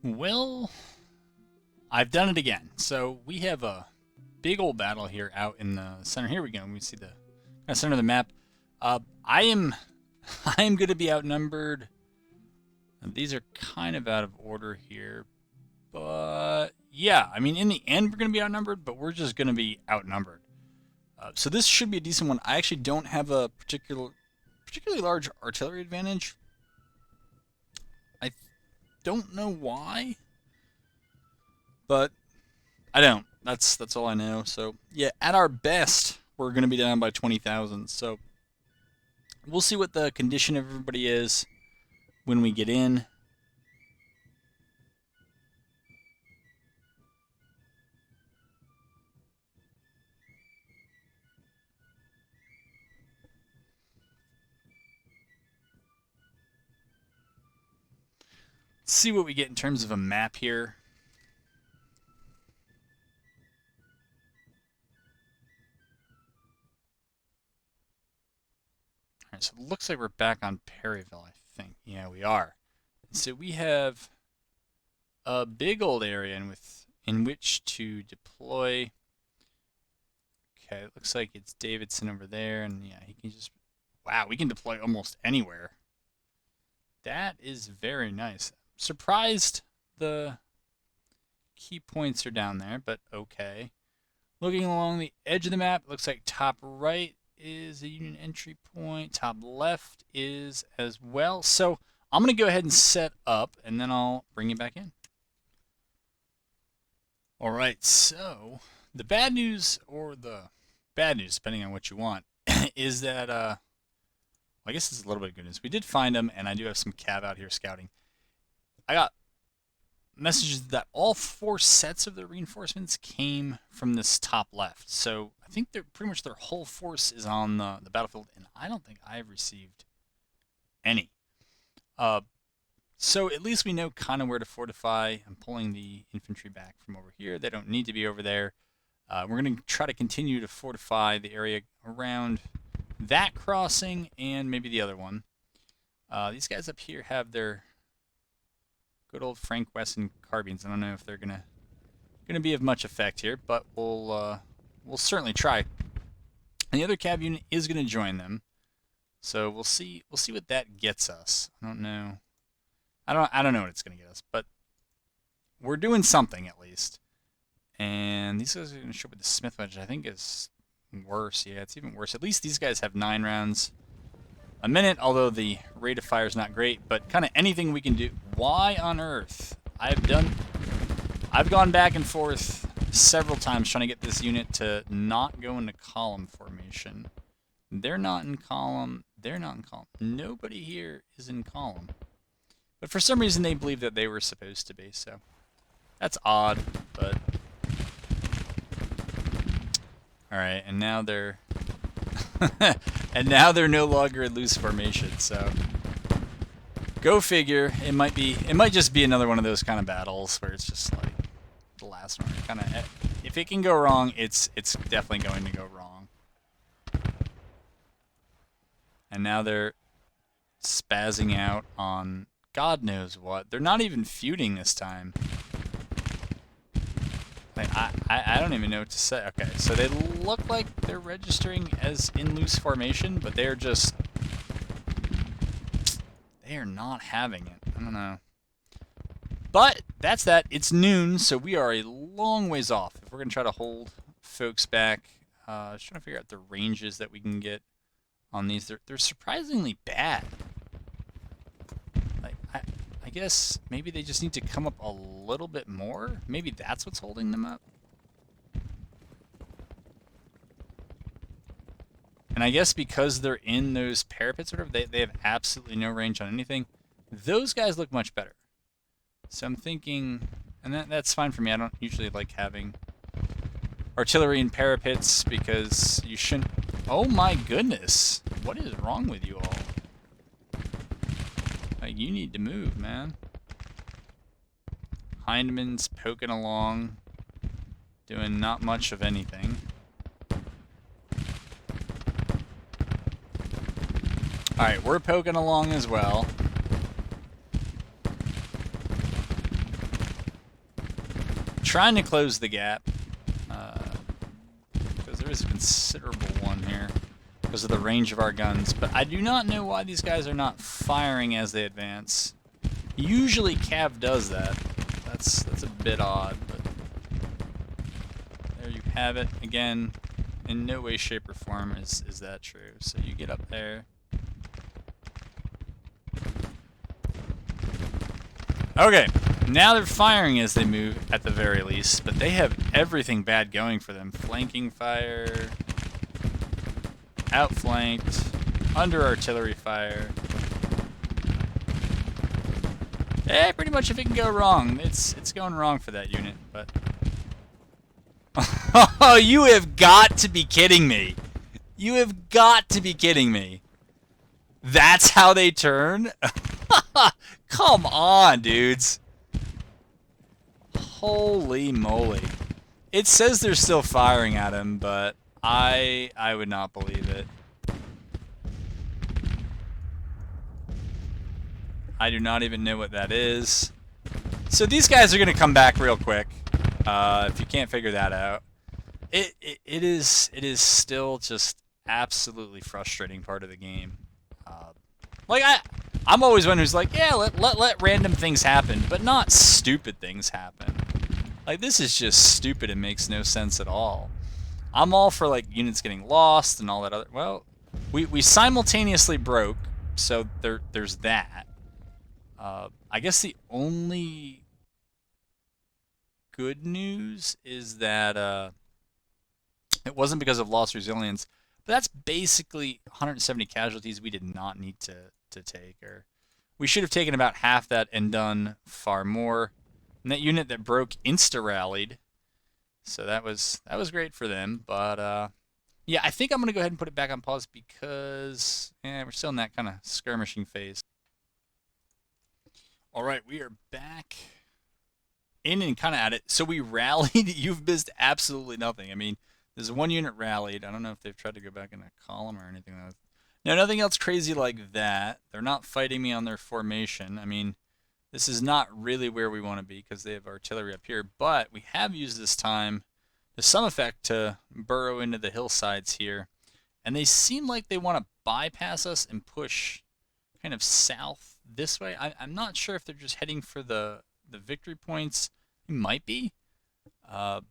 Well, I've done it again. So we have a big old battle here out in the center. Here we go. We see the center of the map. I am going to be outnumbered. These are kind of out of order here, but yeah, I mean, in the end, we're going to be outnumbered, but we're just going to be outnumbered. So this should be a decent one. I actually don't have a particularly large artillery advantage. I don't know why, but I don't. That's all I know. So yeah, at our best, we're going to be down by 20,000. So we'll see what the condition of everybody is when we get in. Let's see what we get in terms of a map here. All right, so it looks like we're back on Perryville, I think. Yeah, we are. So we have a big old area in which to deploy. Okay, it looks like it's Davidson over there, and yeah, he can just... Wow, we can deploy almost anywhere. That is very nice. Surprised the key points are down there, but okay. Looking along the edge of the map, it looks like top right is a Union entry point. Top left is as well. So I'm going to go ahead and set up, and then I'll bring you back in. All right, so the bad news, or the bad news, depending on what you want, is that, well, I guess it's a little bit of good news. We did find them, and I do have some cav out here scouting. I got messages that all 4 sets of the reinforcements came from this top left. So I think they're pretty much their whole force is on the battlefield, and I don't think I've received any. So at least we know kind of where to fortify. I'm pulling the infantry back from over here. They don't need to be over there. We're going to try to continue to fortify the area around that crossing and maybe the other one. These guys up here have their good old Frank Wesson carbines. I don't know if they're gonna be of much effect here, but we'll certainly try. And the other cav unit is gonna join them, so we'll see what that gets us. I don't know what it's gonna get us, but we're doing something at least. And these guys are gonna show up with the Smith wedge, I think is worse. Yeah, it's even worse. At least these guys have 9 rounds a minute, although the rate of fire is not great, but kind of anything we can do. Why on earth? I've gone back and forth several times trying to get this unit to not go into column formation. They're not in column. They're not in column. Nobody here is in column. But for some reason they believe that they were supposed to be, so that's odd, but... Alright, and now they're... and now they're no longer in loose formation, so go figure. It might just be another one of those kind of battles where it's just like the last one. Kind of, if it can go wrong, it's definitely going to go wrong. And now they're spazzing out on God knows what. They're not even feuding this time. Like, I don't even know what to say. Okay, so they look like they're registering as in loose formation, but they're just... They are not having it. I don't know. But that's that. It's noon, so we are a long ways off. If we're going to try to hold folks back, just trying to figure out the ranges that we can get on these. They're surprisingly bad. Like, I guess maybe they just need to come up a little bit more. Maybe that's what's holding them up. And I guess because they're in those parapets, sort of, they have absolutely no range on anything. Those guys look much better. So I'm thinking, and that's fine for me. I don't usually like having artillery in parapets because you shouldn't... Oh my goodness. What is wrong with you all? Like, you need to move, man. Hindman's poking along, doing not much of anything. Alright, we're poking along as well. trying to close the gap, because there is a considerable one here because of the range of our guns. But I do not know why these guys are not firing as they advance. Usually Cav does that. That's a bit odd, but there you have it. Again, in no way, shape, or form is that true. So you get up there. Okay, now they're firing as they move at the very least, but they have everything bad going for them. Flanking fire, outflanked, under artillery fire. Pretty much if it can go wrong, it's going wrong for that unit, but... Oh, you have got to be kidding me. You have got to be kidding me. That's how they turn? Come on, dudes. Holy moly. It says they're still firing at him, but I would not believe it. I do not even know what that is. So these guys are going to come back real quick. If you can't figure that out. It is still just absolutely frustrating part of the game. Like I'm always one who's like, yeah, let random things happen, but not stupid things happen. Like, this is just stupid and makes no sense at all. I'm all for, like, units getting lost and all that other... Well, we simultaneously broke, so there's that. I guess the only good news is that it wasn't because of lost resilience. But that's basically 170 casualties we did not need to take. Or we should have taken about half that and done far more. And that unit that broke insta-rallied. So that was great for them. But yeah, I think I'm going to go ahead and put it back on pause because we're still in that kind of skirmishing phase. All right, we are back in and kind of at it. So we rallied. You've missed absolutely nothing. I mean, there's one unit rallied. I don't know if they've tried to go back in a column or anything. No, nothing else crazy like that. They're not fighting me on their formation. I mean, this is not really where we want to be because they have artillery up here. But we have used this time to some effect to burrow into the hillsides here. And they seem like they want to bypass us and push kind of south this way. I'm not sure if they're just heading for the victory points. It might be. But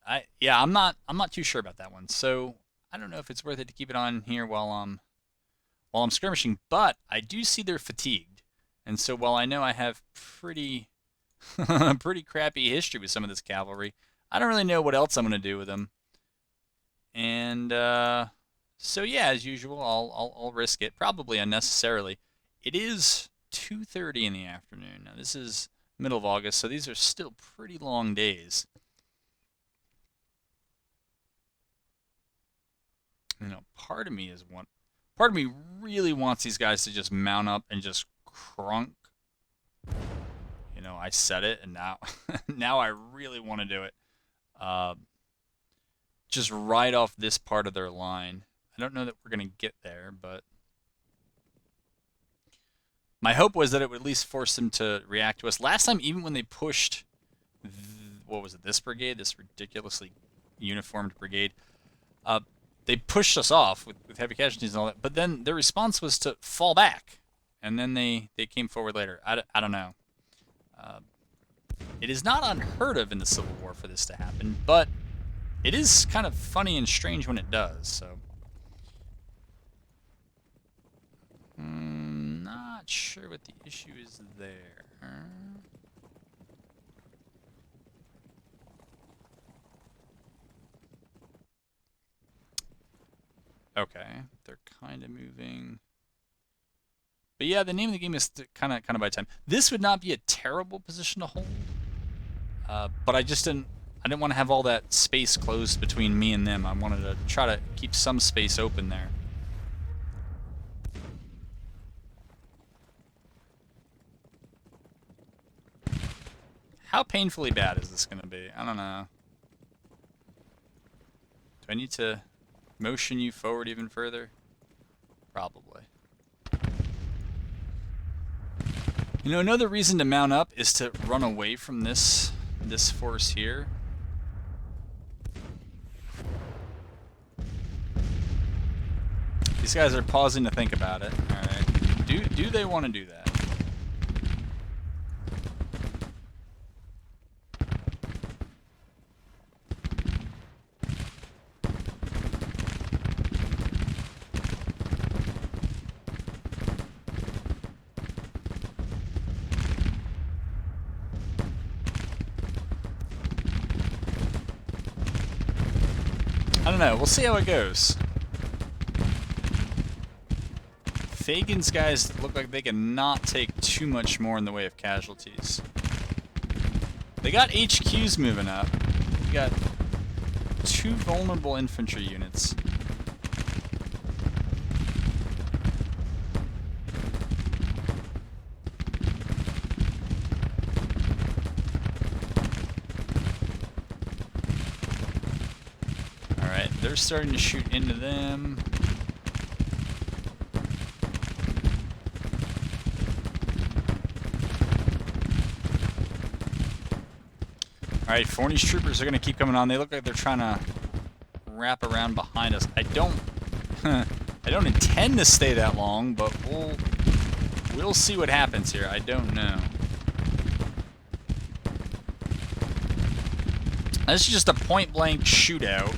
I'm not too sure about that one. So I don't know if it's worth it to keep it on here while I'm skirmishing. But I do see they're fatigued, and so while I know I have pretty crappy history with some of this cavalry, I don't really know what else I'm going to do with them. And so yeah, as usual, I'll risk it, probably unnecessarily. It is 2:30 in the afternoon. Now this is middle of August, so these are still pretty long days. You know, part of me really wants these guys to just mount up and just crunk. You know, I said it, and now now I really want to do it. Just right off this part of their line. I don't know that we're going to get there, but my hope was that it would at least force them to react to us. Last time, even when they pushed, what was it, this brigade, this ridiculously uniformed brigade, they pushed us off with heavy casualties and all that, but then their response was to fall back, and then they came forward later. I don't know. It is not unheard of in the Civil War for this to happen, but it is kind of funny and strange when it does, so. Not sure what the issue is there. Okay, they're kind of moving. But yeah, the name of the game is kind of by time. This would not be a terrible position to hold, but I didn't want to have all that space closed between me and them. I wanted to try to keep some space open there. How painfully bad is this going to be? I don't know. Do I need to motion you forward even further? Probably. You know, another reason to mount up is to run away from this this force here. These guys are pausing to think about it. All right. Do they want to do that? I don't know. We'll see how it goes. Fagan's guys look like they can not take too much more in the way of casualties. They got HQs moving up. We got 2 vulnerable infantry units. Alright, they're starting to shoot into them. Alright, Forney's troopers are going to keep coming on. They look like they're trying to wrap around behind us. I don't intend to stay that long, but we'll see what happens here. I don't know. This is just a point-blank shootout.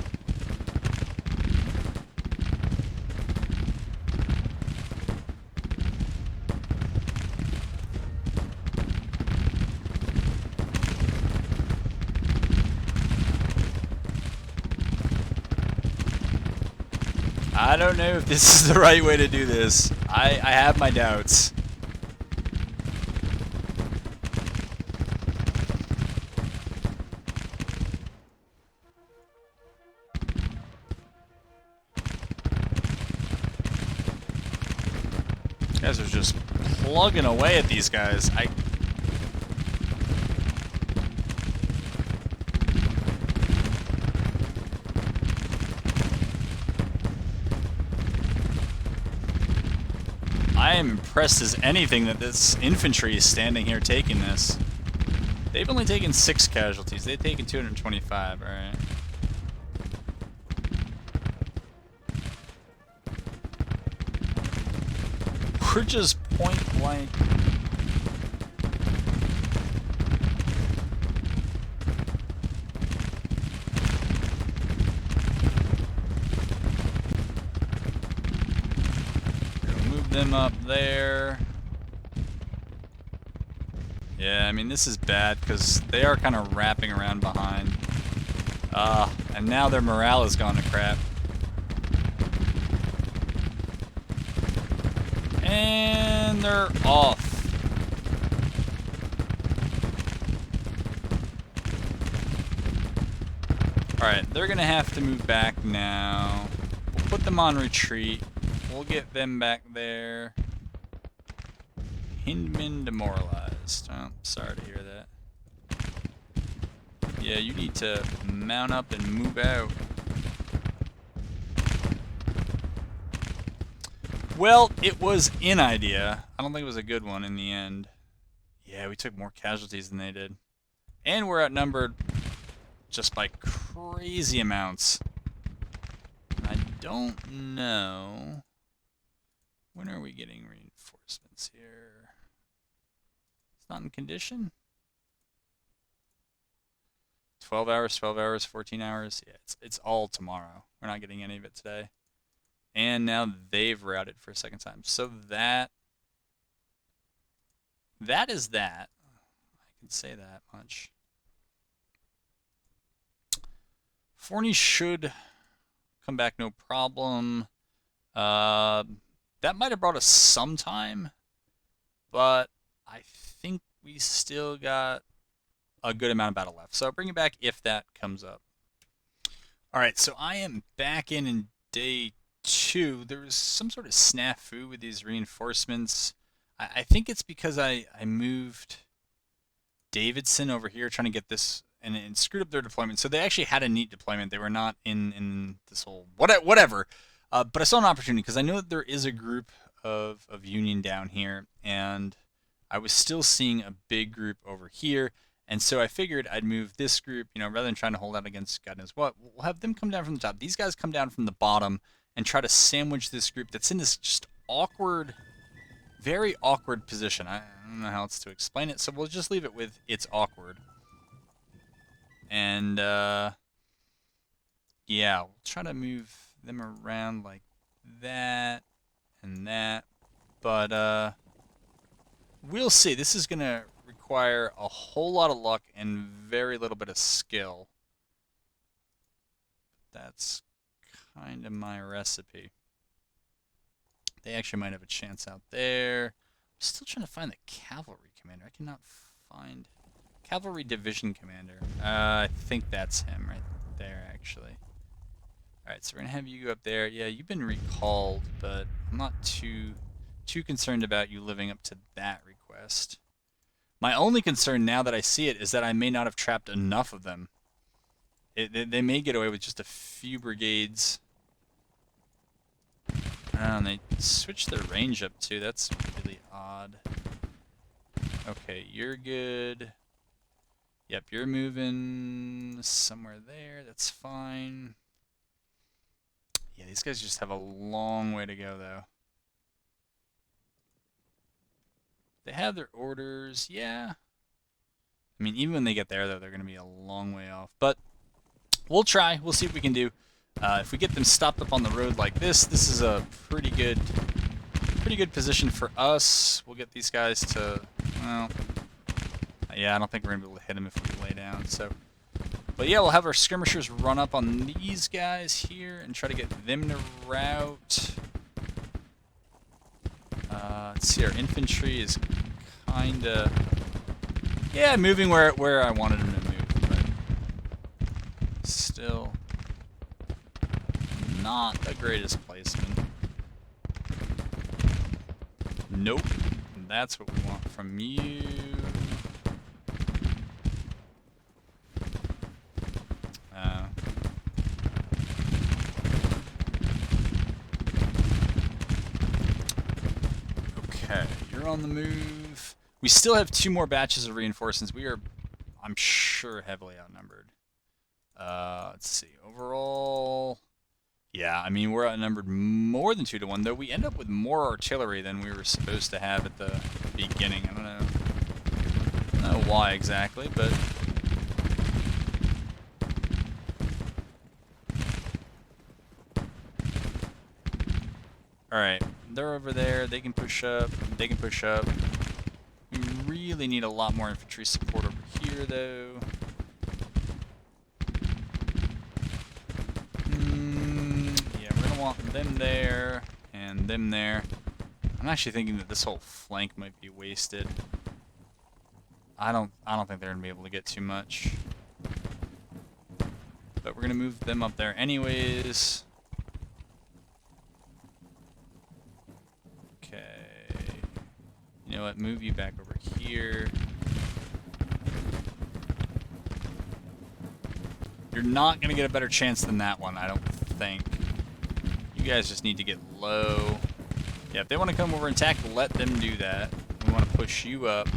I don't know if this is the right way to do this. I have my doubts. You guys are just plugging away at these guys. I am impressed as anything that this infantry is standing here taking this. They've only taken 6 casualties. They've taken 225, alright. We're just point blank. Them up there. Yeah, I mean, this is bad because they are kind of wrapping around behind. And now their morale has gone to crap. And they're off. Alright, they're gonna have to move back now. We'll put them on retreat. We'll get them back there. Hindman demoralized. Oh, sorry to hear that. Yeah, you need to mount up and move out. Well, it was an idea. I don't think it was a good one in the end. Yeah, we took more casualties than they did. And we're outnumbered just by crazy amounts. I don't know. When are we getting reinforcements here? It's not in condition. 12 hours, 12 hours, 14 hours. Yeah, it's all tomorrow. We're not getting any of it today. And now they've routed for a second time. So that is that. I can say that much. Forney should come back no problem. That might have brought us some time, but I think we still got a good amount of battle left. So I'll bring it back if that comes up. Alright, so I am back in day 2. There was some sort of snafu with these reinforcements. I think it's because I moved Davidson over here trying to get this, and it screwed up their deployment. So they actually had a neat deployment. They were not in this whole whatever. But I saw an opportunity because I know that there is a group of Union down here, and I was still seeing a big group over here. And so I figured I'd move this group, rather than trying to hold out against God knows what, we'll have them come down from the top. These guys come down from the bottom and try to sandwich this group that's in this just awkward, very awkward position. I don't know how else to explain it, so we'll just leave it with it's awkward. And, yeah, we'll try to move them around like that and that. But, we'll see. This is going to require a whole lot of luck and very little bit of skill. That's kind of my recipe. They actually might have a chance out there. I'm still trying to find the cavalry commander. I cannot find cavalry division commander. I think that's him right there, actually. Alright, so we're going to have you go up there. Yeah, you've been recalled, but I'm not too concerned about you living up to that request. My only concern now that I see it is that I may not have trapped enough of them. They may get away with just a few brigades. And they switched their range up too. That's really odd. Okay, you're good. Yep, you're moving somewhere there. That's fine. Yeah, these guys just have a long way to go, though. They have their orders, yeah. I mean, even when they get there, though, they're going to be a long way off. But we'll try. We'll see what we can do. If we get them stopped up on the road like this is a pretty good position for us. We'll get these guys to, well, yeah, I don't think we're going to be able to hit them if we lay down. So, but yeah, we'll have our skirmishers run up on these guys here and try to get them to rout. Let's see, our infantry is kind of, yeah, moving where I wanted them to move, but still not the greatest placement. Nope, that's what we want from you. Okay, you're on the move. We still have 2 more batches of reinforcements. We are, I'm sure, heavily outnumbered. Let's see. Overall, yeah, I mean, we're outnumbered more than 2 to 1, though we end up with more artillery than we were supposed to have at the beginning. I don't know why exactly, but alright, they're over there. They can push up. They can push up. We really need a lot more infantry support over here, though. Yeah, we're going to want them there and them there. I'm actually thinking that this whole flank might be wasted. I don't think they're going to be able to get too much. But we're going to move them up there anyways. You know what, move you back over here. You're not going to get a better chance than that one, I don't think. You guys just need to get low. Yeah, if they want to come over and attack, let them do that. We want to push you up.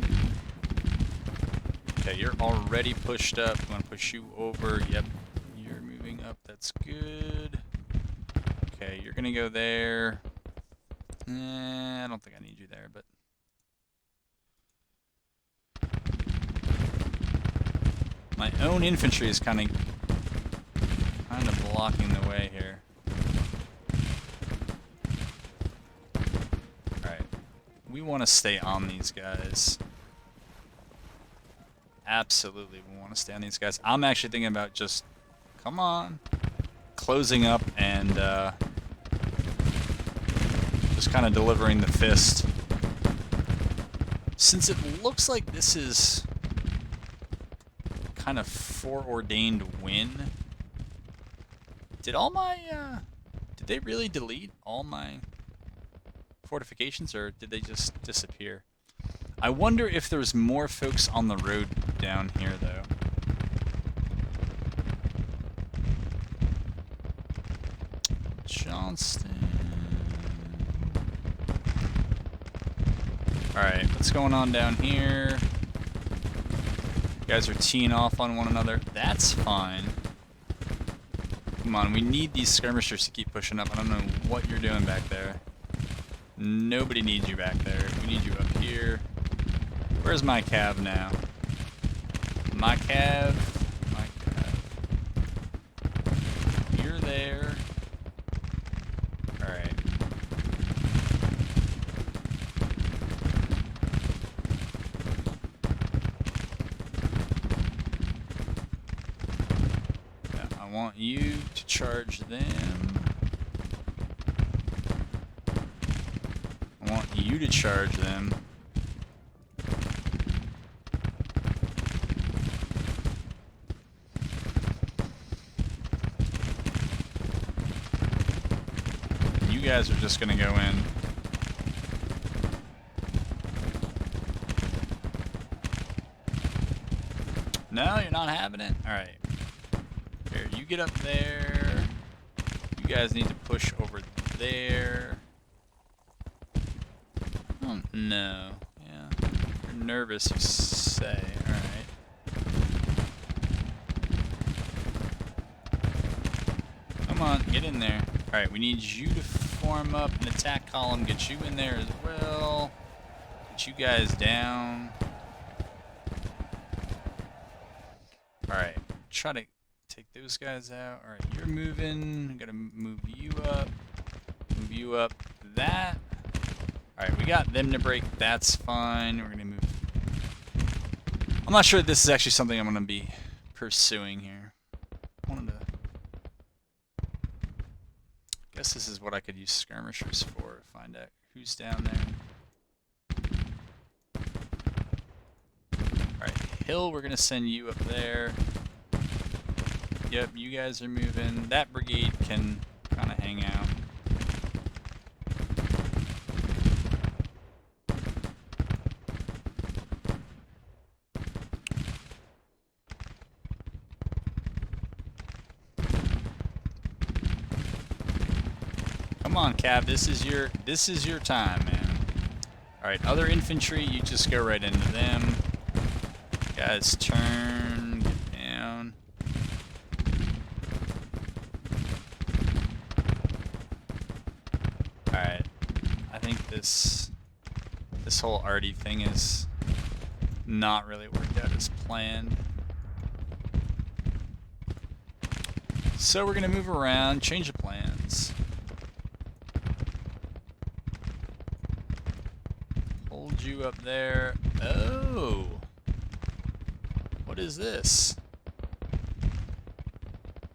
Okay, you're already pushed up. We want to push you over. Yep, you're moving up. That's good. Okay, you're going to go there. I don't think I need you there, but my own infantry is kind of blocking the way here. Alright. We want to stay on these guys. Absolutely, we want to stay on these guys. I'm actually thinking about just, come on, closing up and just kind of delivering the fist. Since it looks like this is kind of foreordained win, did they really delete all my fortifications, or did they just disappear? I wonder if there's more folks on the road down here, though. Johnston. Alright, what's going on down here? You guys are teeing off on one another. That's fine. Come on, we need these skirmishers to keep pushing up. I don't know what you're doing back there. Nobody needs you back there. We need you up here. Where's my cav now? My cav. My cav. You're there. Alright. Yeah, I want you to charge them. I want you to charge them. You guys are just gonna go in. No, you're not having it? Alright. Here, you get up there. You guys need to push over there. Oh, no. Yeah. You're nervous, you say. Alright. Come on, get in there. Alright, we need you to form up an attack column, get you in there as well. Get you guys down. Alright, try to take those guys out. Alright, you're moving. I'm gonna move you up. Move you up. That. Alright, we got them to break. That's fine. We're gonna move. I'm not sure this is actually something I'm gonna be pursuing here. Guess this is what I could use skirmishers for. Find out who's down there. Alright, Hill, we're gonna send you up there. Yep, you guys are moving. That brigade can kind of hang out. Come on, Cav, this is your time, man. Alright, other infantry, you just go right into them. Guys, turn, get down. Alright, I think this whole arty thing is not really worked out as planned. So we're gonna move around, change the plans. Hold you up there. Oh! What is this?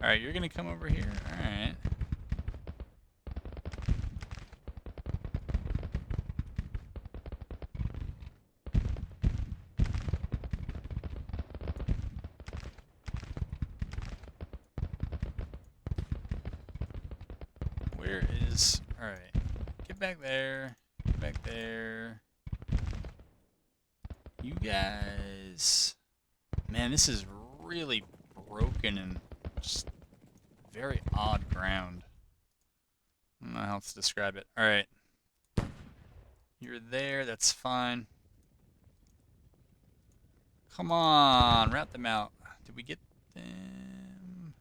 Alright, you're gonna come over here. Alright. Where is... Alright. Get back there. Get back there. You guys... Man, this is really broken and just very odd ground. I don't know how else to describe it. Alright. You're there, that's fine. Come on, route them out. Did we get them?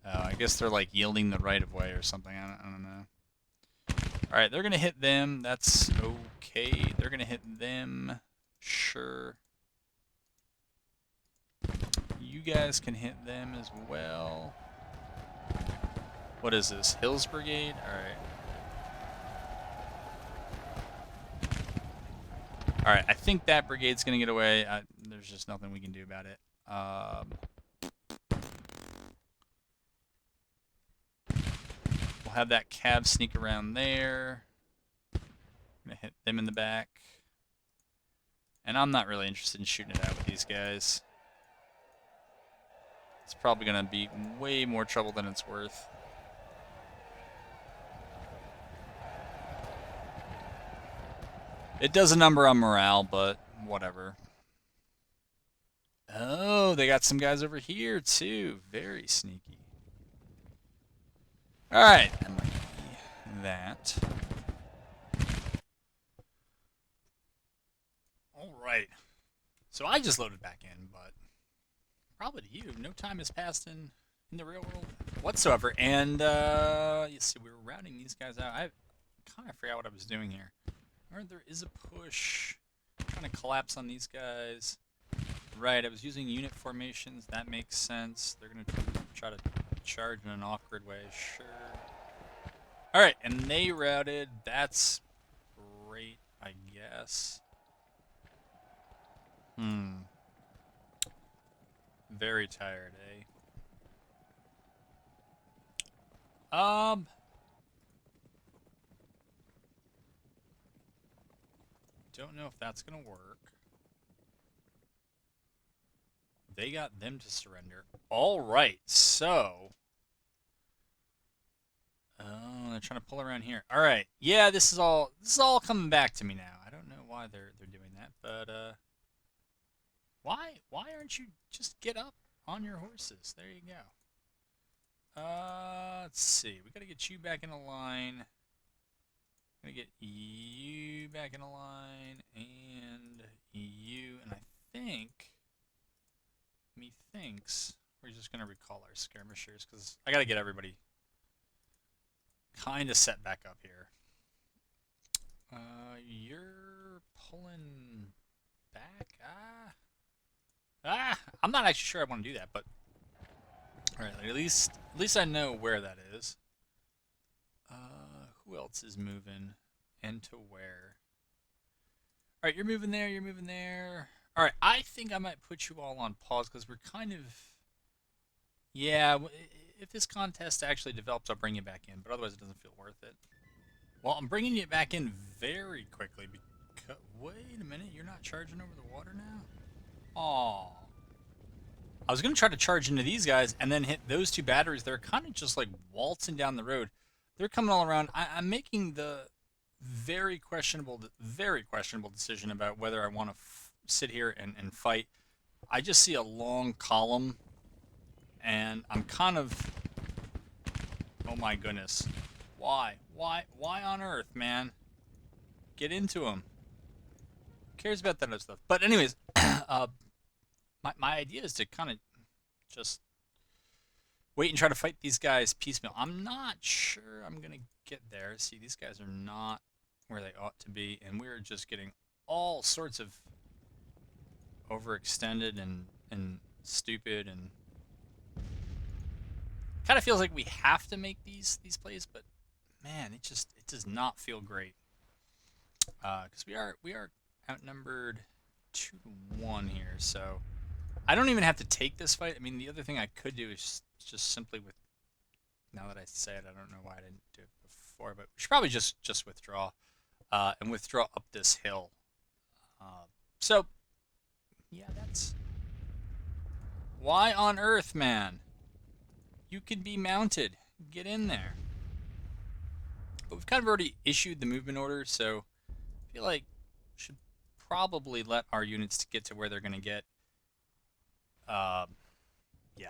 Oh, I guess they're like yielding the right of way or something. I don't know. Alright, they're gonna hit them. That's okay. They're gonna hit them. Sure. You guys can hit them as well. What is this? Hills Brigade? Alright. Alright, I think that brigade's gonna get away. There's just nothing we can do about it. We'll have that cav sneak around there. I'm gonna hit them in the back. And I'm not really interested in shooting it out with these guys. It's probably gonna be way more trouble than it's worth. It does a number on morale, but whatever. Oh, they got some guys over here too. Very sneaky. Alright, that might be that. Alright. So I just loaded back in, but probably to you, no time has passed in the real world whatsoever. And you see, we were routing these guys out. I kind of forgot what I was doing here. Or there is a push. I'm trying to collapse on these guys. Right, I was using unit formations. That makes sense. They're going to try to charge in an awkward way. Sure. All right, and they routed. That's great, I guess. Very tired, eh? Don't know if that's gonna work. They got them to surrender. All right, so. Oh, they're trying to pull around here. All right, yeah, this is all coming back to me now. I don't know why they're doing that, but why aren't you just get up on your horses? There you go. Let's see. We gotta get you back in a line. Gonna get you back in a line and you, and I think methinks we're just gonna recall our skirmishers because I gotta get everybody kind of set back up here. You're pulling back. I'm not actually sure I want to do that, but all right. At least I know where that is. Who else is moving, and to where? All right, you're moving there. You're moving there. All right, I think I might put you all on pause because we're kind of. Yeah, if this contest actually develops, I'll bring you back in, but otherwise it doesn't feel worth it. Well, I'm bringing you back in very quickly because... Wait a minute, you're not charging over the water now? Aww. I was going to try to charge into these guys and then hit those two batteries. They're kind of just like waltzing down the road. They're coming all around. I'm making the very questionable decision about whether I want to sit here and fight. I just see a long column. And I'm kind of, oh my goodness, why on earth, man? Get into him. Who cares about that other stuff? But anyways, my idea is to kind of just wait and try to fight these guys piecemeal. I'm not sure I'm gonna get there. See, these guys are not where they ought to be, and we're just getting all sorts of overextended and stupid and. Kind of feels like we have to make these plays, but man, it does not feel great. Because we are outnumbered 2-1 here, so I don't even have to take this fight. I mean, the other thing I could do is just simply with. Now that I say it, I don't know why I didn't do it before, but we should probably just withdraw and withdraw up this hill. So yeah, that's why on earth, man. You could be mounted. Get in there. But we've kind of already issued the movement order, so I feel like we should probably let our units get to where they're going to get. Yeah,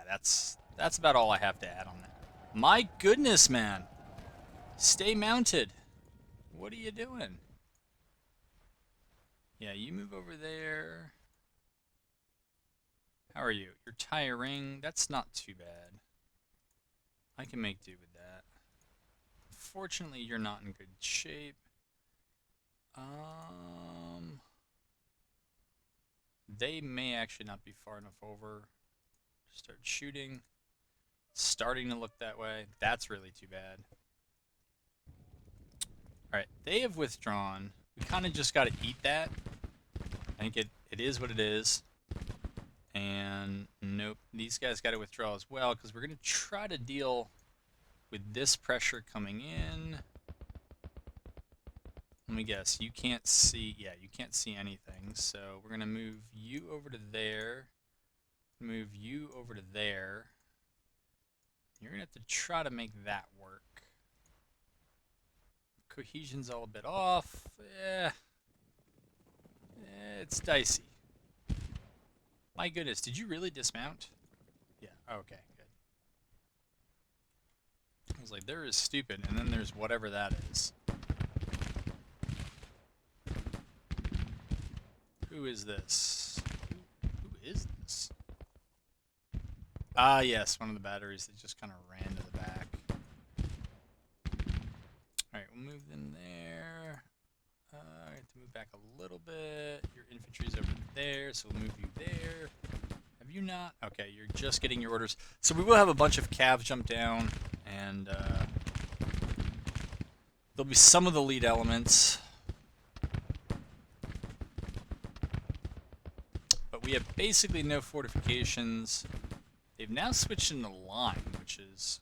that's about all I have to add on that. My goodness, man. Stay mounted. What are you doing? Yeah, you move over there. How are you? You're tiring. That's not too bad. I can make do with that. Fortunately, you're not in good shape. They may actually not be far enough over. Start shooting. Starting to look that way. That's really too bad. Alright, they have withdrawn. We kind of just got to eat that. I think it is what it is. And nope, these guys got to withdraw as well because we're going to try to deal with this pressure coming in. Let me guess, you can't see, yeah, you can't see anything. So we're going to move you over to there, move you over to there. You're going to have to try to make that work. Cohesion's all a bit off. It's dicey. My goodness, did you really dismount? Yeah, okay, good. I was like, there is stupid, and then there's whatever that is. Who is this? Who Ah, yes, one of the batteries that just kind of ran to the back. Alright, we'll move them there. I have to move back a little bit. Your infantry's over there, so we'll move you there. Have you not? Okay, you're just getting your orders. So we will have a bunch of calves jump down, and there'll be some of the lead elements. But we have basically no fortifications. They've now switched into line, which is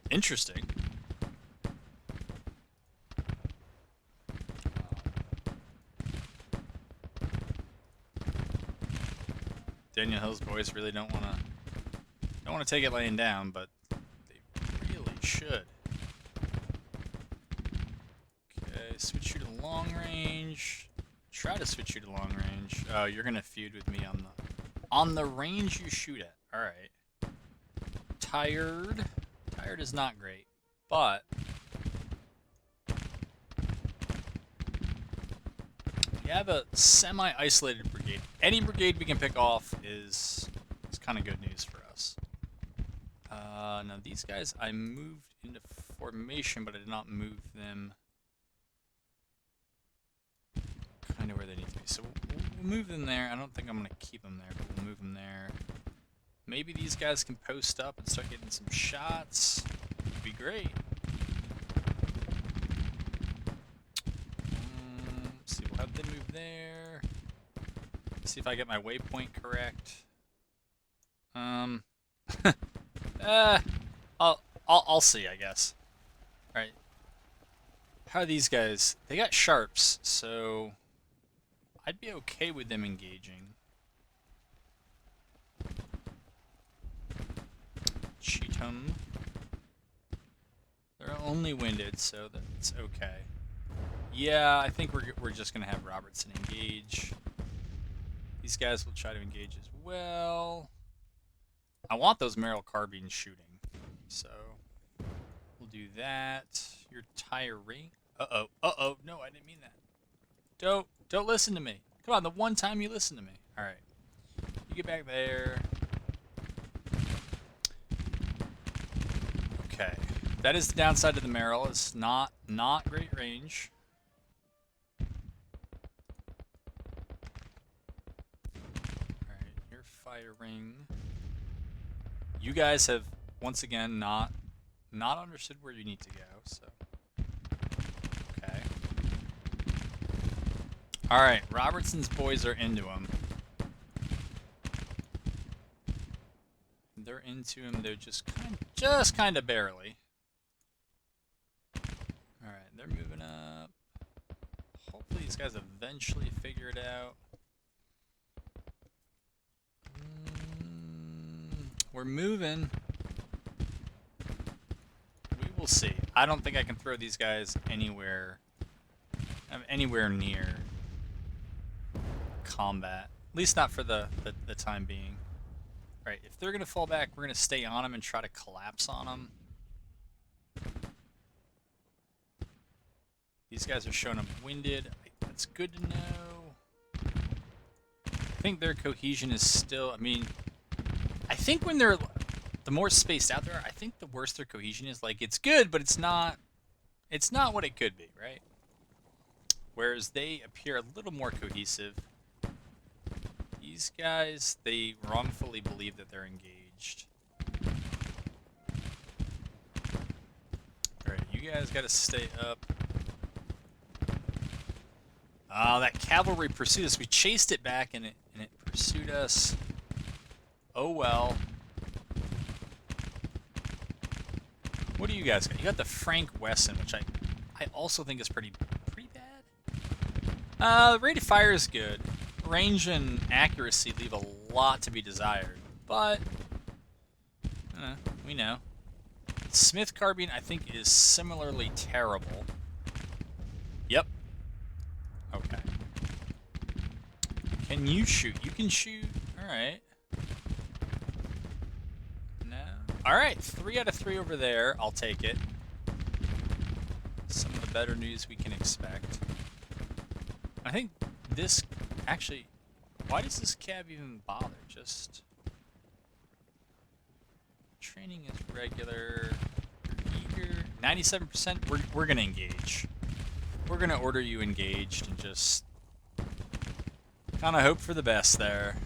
interesting. Daniel Hill's boys really don't want to take it laying down, but they really should. Okay, switch you to long range. Try to switch you to long range. Oh, you're gonna feud with me on the range you shoot at. All right. Tired is not great, but we have a semi-isolated brigade. Any brigade we can pick off is kind of good news for us. Now these guys, I moved into formation, but I did not move them kind of where they need to be. So we'll move them there. I don't think I'm going to keep them there, but we'll move them there. Maybe these guys can post up and start getting some shots. Would be great. Let's see, we'll have them move there. See if I get my waypoint correct. I'll see, I guess. All right. How are these guys? They got sharps, so I'd be okay with them engaging. Cheatham. They're only winded, so that's okay. Yeah, I think we're just gonna have Robertson engage. These guys will try to engage as well. I want those Merrill carbines shooting, so we'll do that. Your tiring. Uh oh. No, I didn't mean that. Don't listen to me. Come on, the one time you listen to me. All right, you get back there. Okay, that is the downside of the Merrill. It's not great range. All right, you're firing. You guys have once again not understood where you need to go. So okay. All right, Robertson's boys are into him. They're into him. They're just kind of barely. All right, they're moving up. Hopefully these guys eventually figure it out. We're moving. We will see. I don't think I can throw these guys anywhere near combat. At least not for the time being. Alright, if they're going to fall back, we're going to stay on them and try to collapse on them. These guys are showing up winded. That's good to know. I think their cohesion is still... I mean, I think when they're... The more spaced out there, I think the worse their cohesion is. Like, it's good, but it's not what it could be, right? Whereas they appear a little more cohesive. These guys, they wrongfully believe that they're engaged. Alright, you guys gotta stay up. Oh, that cavalry pursued us. We chased it back and it pursued us. Oh well. What do you guys got? You got the Frank Wesson, which I also think is pretty bad. The rate of fire is good. Range and accuracy leave a lot to be desired, but we know. Smith carbine, I think, is similarly terrible. Yep. Okay. Can you shoot? You can shoot. All right. No. All right. 3 out of 3 over there. I'll take it. Some of the better news we can expect. I think this actually... Why does this cab even bother? Just... Training is regular. Eager. 97%. We're gonna engage. We're gonna order you engaged and just kind of hope for the best there.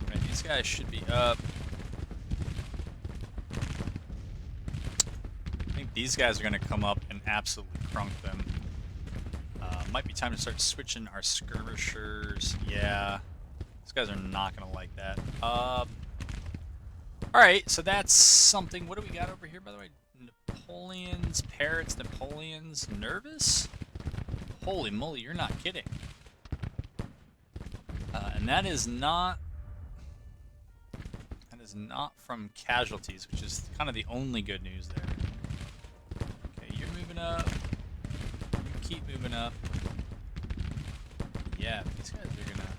Right, these guys should be up. I think these guys are gonna come up and absolutely crunk them. Might be time to start switching our skirmishers. Yeah, these guys are not gonna like that. Alright, so that's something. What do we got over here, by the way? Napoleons, parrots, Napoleons, nervous? Holy moly, you're not kidding. And that is not from casualties, which is kind of the only good news there. Okay, you're moving up. You keep moving up. Yeah, these guys are gonna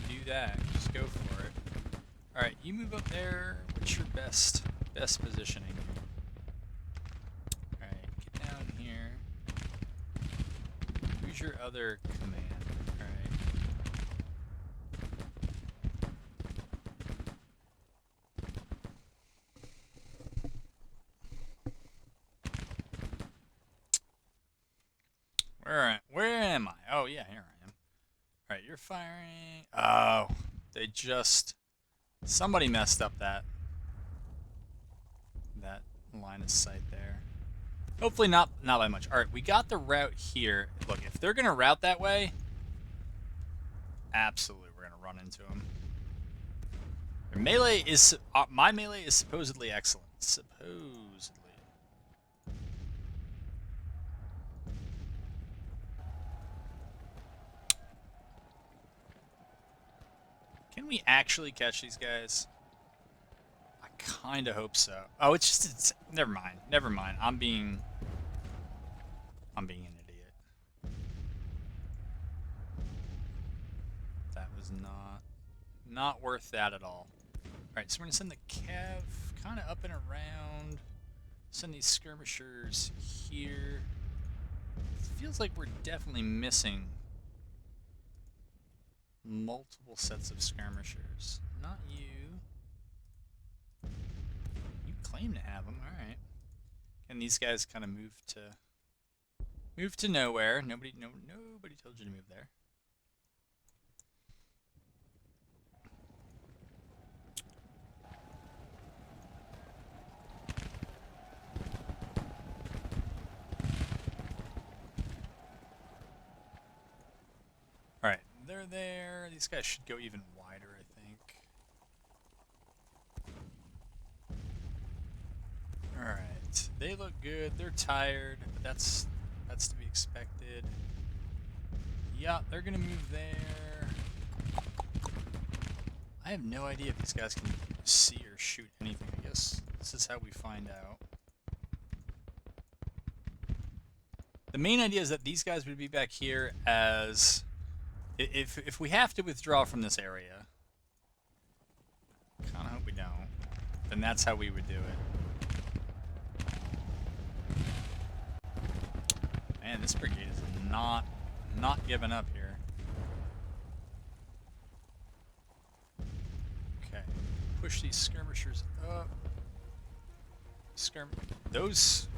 do that. Just go for it. Alright, you move up there. What's your best positioning? Alright, get down here. Who's your other command? Alright. Where am I? Oh yeah, here I am. Alright, you're firing. Oh, they just... Somebody messed up that line of sight there. Hopefully not by much. Alright, we got the route here. Look, if they're gonna route that way, absolutely we're gonna run into them. Their melee is my melee is supposedly excellent. Supposedly. Can we actually catch these guys? I kind of hope so. Oh, it's never mind. Never mind. I'm being an idiot. That was not worth that at all. All right, so we're gonna send the cav kind of up and around. Send these skirmishers here. It feels like we're definitely missing multiple sets of skirmishers. Not you. You claim to have them. All right. And these guys kind of move to nowhere. Nobody told you to move there. All right, they're there. These guys should go even wider, I think. All right, they look good. They're tired, but that's to be expected. Yeah, they're gonna move there. I have no idea if these guys can see or shoot anything. I guess this is how we find out. The main idea is that these guys would be back here as... If we have to withdraw from this area, kind of hope we don't, then that's how we would do it. Man, this brigade is not giving up here. Okay, push these skirmishers up. Those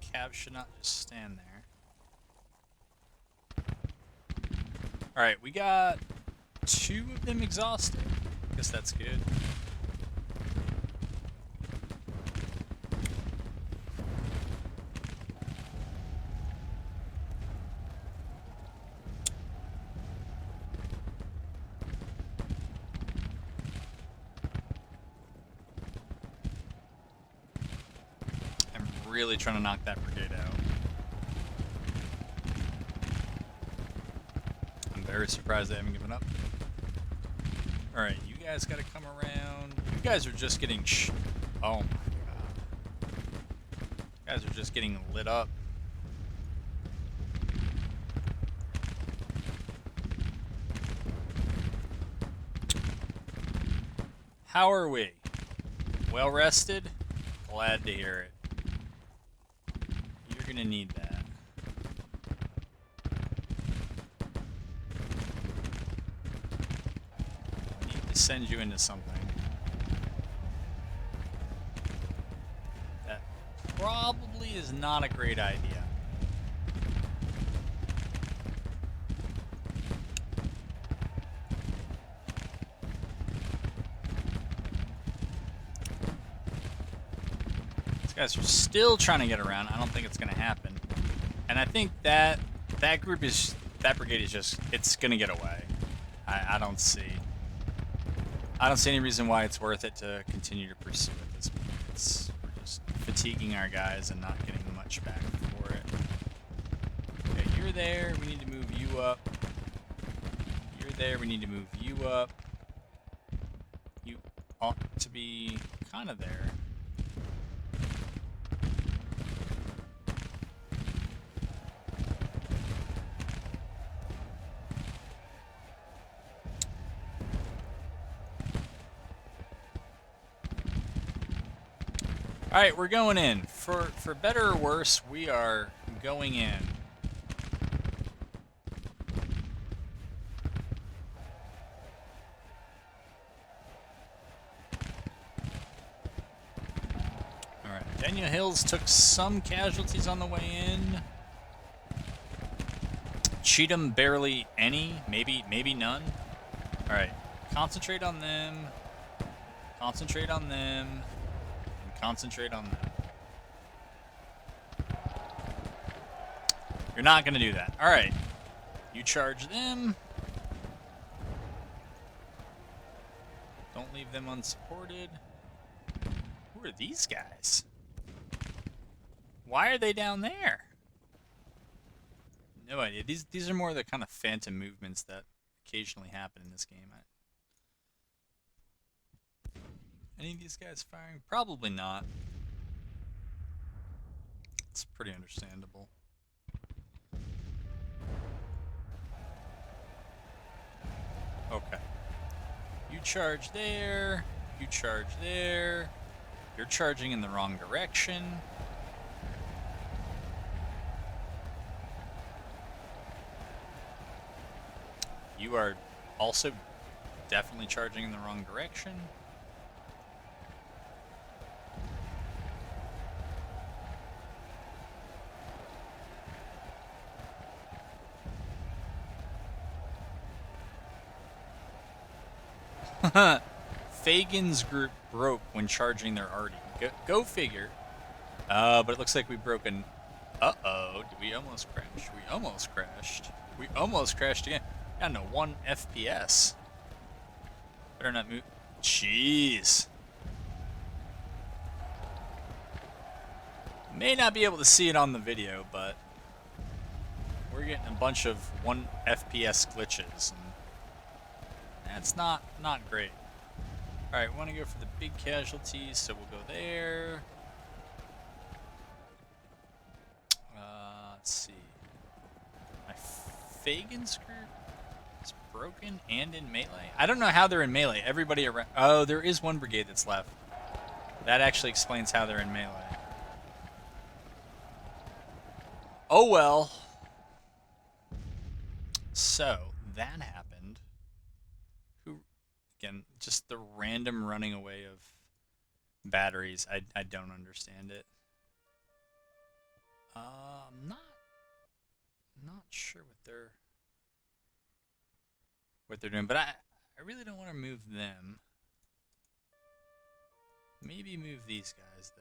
cabs should not just stand there. Alright, we got 2 of them exhausted. I guess that's good. I'm really trying to knock that brigade out. Very surprised they haven't given up. Alright, you guys gotta come around. You guys are just getting oh my god. You guys are just getting lit up. How are we? Well rested? Glad to hear it. You're gonna need that. probably send you into something. That probably is not a great idea. These guys are still trying to get around. I don't think it's going to happen. And I think that brigade is just, it's going to get away. I don't see any reason why it's worth it to continue to pursue at this point. We're just fatiguing our guys and not getting much back for it. Okay, you're there. We need to move you up. You're there. We need to move you up. You ought to be kind of there. All right, we're going in. For better or worse, we are going in. All right, Daniel Hills took some casualties on the way in. Cheatham barely any, maybe none. All right, concentrate on them. Concentrate on them. Concentrate on that. You're not going to do that. All right. You charge them. Don't leave them unsupported. Who are these guys? Why are they down there? No idea. These are more the kind of phantom movements that occasionally happen in this game. Any of these guys firing? Probably not. It's pretty understandable. Okay. You charge there. You charge there. You're charging in the wrong direction. You are also definitely charging in the wrong direction. Fagan's group broke when charging their arty. Go figure. But it looks like we broke an... Uh-oh. Did we almost crash? We almost crashed. We almost crashed again. Got no 1 FPS. Better not move. Jeez. May not be able to see it on the video, but we're getting a bunch of 1 FPS glitches. And that's not great. Alright, we want to go for the big casualties, so we'll go there. Let's see. My Fagan's group is broken and in melee. I don't know how they're in melee. Everybody around... Oh, there is 1 brigade that's left. That actually explains how they're in melee. Oh well. So, that happened. Again, just the random running away of batteries. I don't understand it. I'm not sure what they're doing, but I really don't want to move them. Maybe move these guys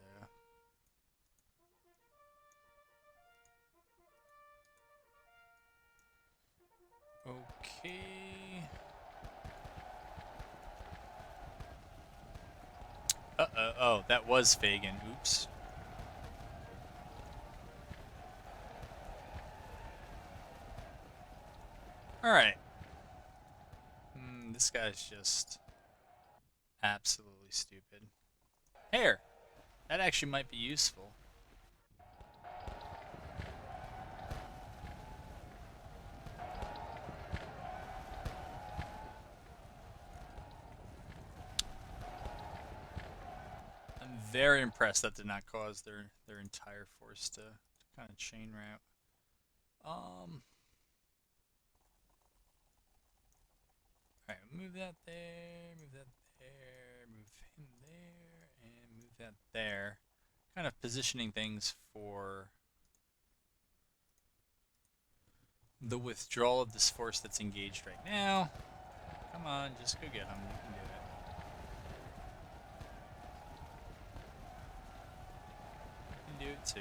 though. Okay. Uh-oh. Oh, that was Fagan. Oops. Alright. This guy's just absolutely stupid. Here! That actually might be useful. Very impressed that did not cause their entire force to kind of chain route. Alright, move that there, move that there, move him there, and move that there. Kind of positioning things for the withdrawal of this force that's engaged right now. Come on, just go get him. You can do it. You can do it too.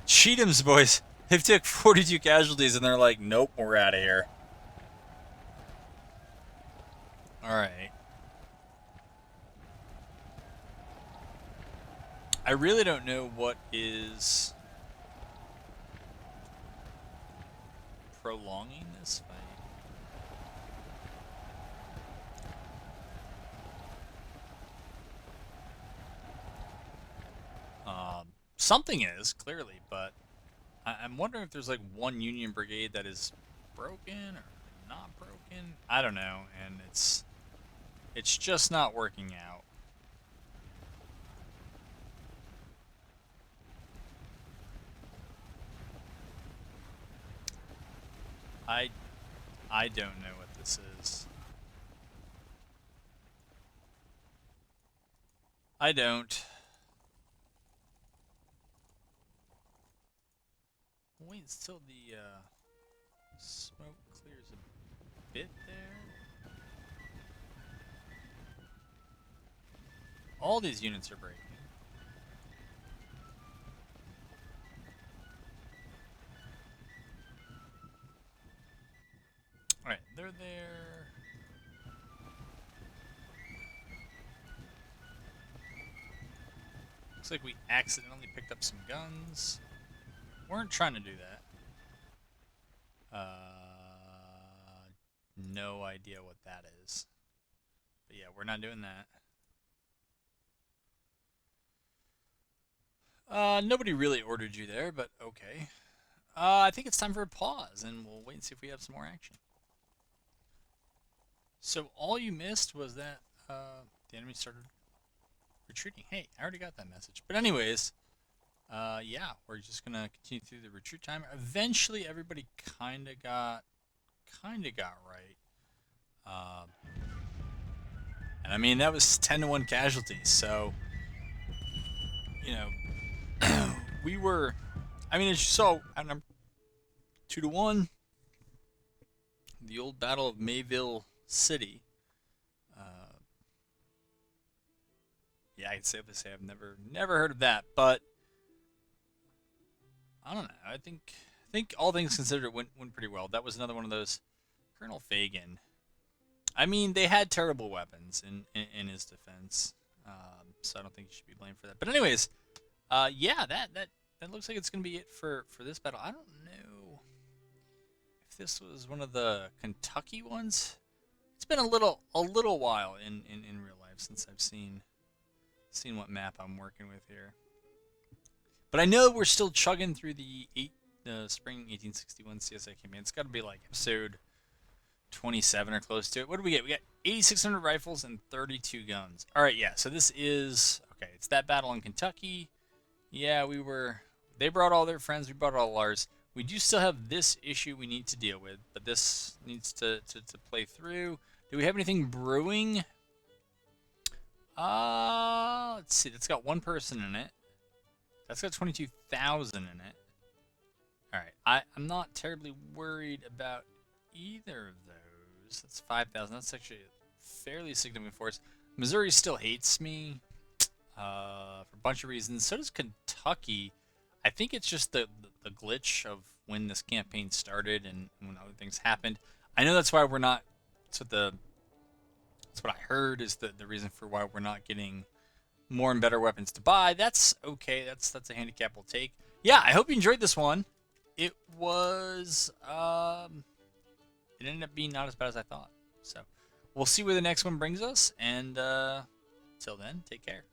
Cheatham's boys. They've took 42 casualties and they're like, nope, we're out of here. Alright. I really don't know what is prolonging this fight. Something is, clearly, but I'm wondering if there's like one Union brigade that is broken or not broken. I don't know, and it's just not working out. I don't know what this is. I don't. Wait until the smoke clears a bit there. All these units are breaking. Alright, they're there. Looks like we accidentally picked up some guns. Weren't trying to do that. No idea what that is. But yeah, we're not doing that. Nobody really ordered you there, but okay. I think it's time for a pause, and we'll wait and see if we have some more action. So all you missed was that the enemy started retreating. Hey, I already got that message. But anyways, yeah, we're just gonna continue through the retreat time. Eventually, everybody kind of got right. And I mean that was 10-1 casualties. So you know, we were. I mean, as you saw, outnumbered 2-1. The old Battle of Mayville City. Yeah, I can safely say I've never heard of that, but I don't know. I think all things considered, it went pretty well. That was another one of those. Colonel Fagan. I mean, they had terrible weapons in his defense, so I don't think he should be blamed for that. But anyways, yeah, that looks like it's gonna be it for this battle. I don't know if this was one of the Kentucky ones. It's been a little while in real life since I've seen what map I'm working with here. But I know we're still chugging through the spring 1861 CSA campaign. It's got to be like episode 27 or close to it. What do we get? We got 8,600 rifles and 32 guns. All right, yeah. So this is okay. It's that battle in Kentucky. Yeah, they brought all their friends. We brought all ours. We do still have this issue we need to deal with, but this needs to play through. Do we have anything brewing? Let's see. That's got one person in it. That's got 22,000 in it. All right. I'm not terribly worried about either of those. That's 5,000. That's actually a fairly significant force. Missouri still hates me for a bunch of reasons. So does Kentucky. I think it's just the glitch of when this campaign started and when other things happened. I know that's why we're not. That's what I heard is the reason for why we're not getting more and better weapons to buy. That's okay. That's a handicap we'll take. Yeah, I hope you enjoyed this one. It was it ended up being not as bad as I thought. So we'll see where the next one brings us, and till then, take care.